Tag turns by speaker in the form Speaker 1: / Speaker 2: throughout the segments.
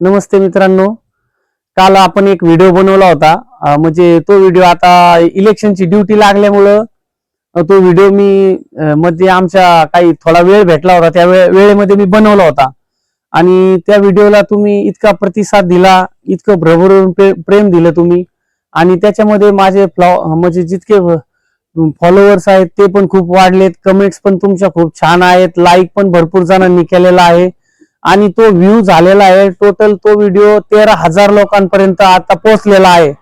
Speaker 1: नमस्ते मित्रांनो, काल आपण एक व्हिडिओ बनवला होता. म्हणजे तो व्हिडिओ आता इलेक्शनची ड्युटी लागल्यामुळं तो व्हिडिओ मी मध्ये आमच्या काही थोडा वेळ भेटला होता, त्या वेळेमध्ये मी बनवला होता. आणि त्या व्हिडिओला तुम्ही इतका प्रतिसाद दिला, इतकं भरभरून प्रेम दिलं तुम्ही. आणि त्याच्यामध्ये माझे म्हणजे जितके फॉलोअर्स आहेत ते पण खूप वाढलेत, कमेंट्स पण तुमच्या खूप छान आहेत, लाईक पण भरपूर जणांनी केलेला आहे. आणि तो व्ह्यू झालेला आहे. टोटल तो व्हिडिओ 13,000 लोकांपर्यंत आता पोहोचलेला आहे.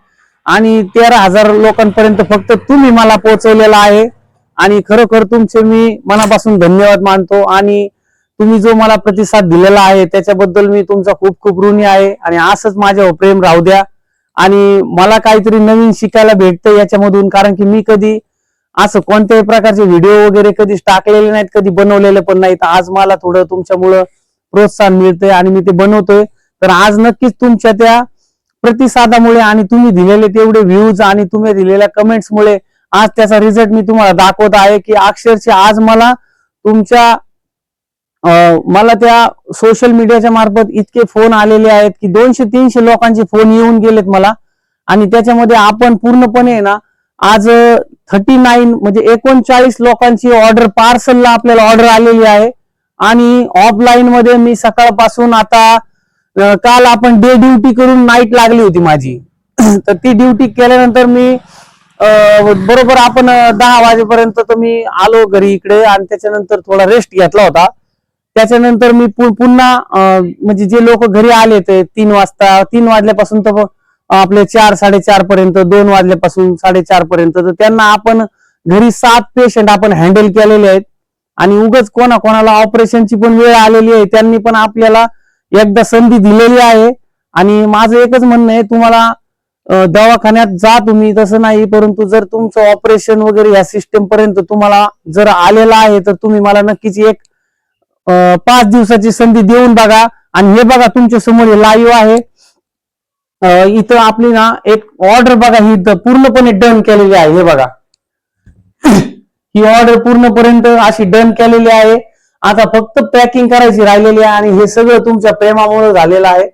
Speaker 1: आणि 13,000 लोकांपर्यंत फक्त तुम्ही मला पोहोचवलेला आहे. आणि खरोखर तुमचे मी मनापासून धन्यवाद मानतो. आणि तुम्ही जो मला प्रतिसाद दिलेला आहे त्याच्याबद्दल मी तुमचा खूप खूप ऋणी आहे. आणि असंच माझ्यावर प्रेम राहू द्या. आणि मला काहीतरी नवीन शिकायला भेटतं याच्यामधून, कारण की मी कधी असं कोणत्याही प्रकारचे व्हिडिओ वगैरे कधीच टाकलेले नाहीत, कधी बनवलेले पण नाहीत. आज मला थोडं तुमच्यामुळं प्रोत्साहन मिळतंय आणि मी ते बनवतोय. तर आज नक्कीच तुमच्या त्या प्रतिसादामुळे आणि तुम्ही दिलेले तेवढे व्ह्यूज आणि तुम्ही दिलेल्या कमेंट्समुळे आज त्याचा रिझल्ट मी तुम्हाला दाखवत आहे की अक्षरशः आज मला तुमच्या मला त्या सोशल मीडियाच्या मार्फत इतके फोन आलेले आहेत की 200-300 लोकांचे फोन येऊन गेलेत मला. आणि त्याच्यामध्ये आपण पूर्णपणे ना आज 39 म्हणजे 39 लोकांची ऑर्डर पार्सलला आपल्याला ऑर्डर आलेली आहे. आणि ऑफलाईन मध्ये मी सकाळपासून आता काल आपण डे ड्युटी करून नाईट लागली होती माझी. तर ती ड्युटी केल्यानंतर मी बरोबर आपण 10 वाजेपर्यंत तर मी आलो घरी इकडे. आणि त्याच्यानंतर थोडा रेस्ट घेतला होता. त्याच्यानंतर मी पुन्हा म्हणजे जे लोक घरी आले ते 3 वाजता, 3 वाजल्यापासून तर आपले 4-4:30 पर्यंत, 2 वाजल्यापासून 4:30 पर्यंत, तर त्यांना आपण घरी 7 पेशंट आपण हँडल केलेले आहेत. आणि उगाच कोणाला ऑपरेशनची पण वेळ आलेली आहे, त्यांनी पण आपल्याला एकदा संधी दिलेली आहे. आणि माझं एकच म्हणणं आहे, तुम्हाला दवाखान्यात जा तुम्ही तसं नाही, परंतु जर तुमचं ऑपरेशन वगैरे या सिस्टम पर्यंत तुम्हाला जर आलेला आहे तर तुम्ही मला नक्कीच एक 5 दिवसाची संधी देऊन बघा. आणि हे बघा तुमच्या समोर लाईव्ह आहे. इथं आपली ना एक ऑर्डर बघा, ही पूर्णपणे डन केलेली आहे. हे बघा, ही ऑर्डर पूर्णपर्यंत अशी डन केलेली आहे. आता फक्त पॅकिंग करायची राहिलेली आहे. आणि हे सगळं तुमच्या प्रेमामुळे झालेलं आहे.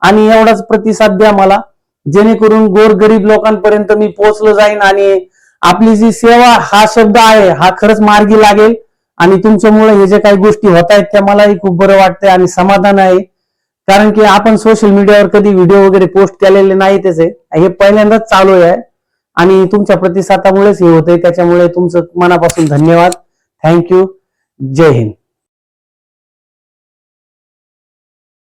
Speaker 1: आणि एवढाच प्रतिसाद द्या मला, जेणेकरून गोरगरीब लोकांपर्यंत मी पोहोचलो जाईन. आणि आपली जी सेवा हा शब्द आहे हा खरंच मार्गी लागेल. आणि तुमच्यामुळे हे जे काही गोष्टी होत आहेत त्या मलाही खूप बरं वाटतंय आणि समाधान आहे. कारण की आपण सोशल मीडियावर कधी व्हिडिओ वगैरे पोस्ट केलेले नाहीतच आहे, हे पहिल्यांदाच चालू आहे. आणि तुमच्या प्रतिसादामुळेच हे होतंय, त्याच्यामुळे तुमचं मनापासून धन्यवाद. थँक्यू. जय हिंद.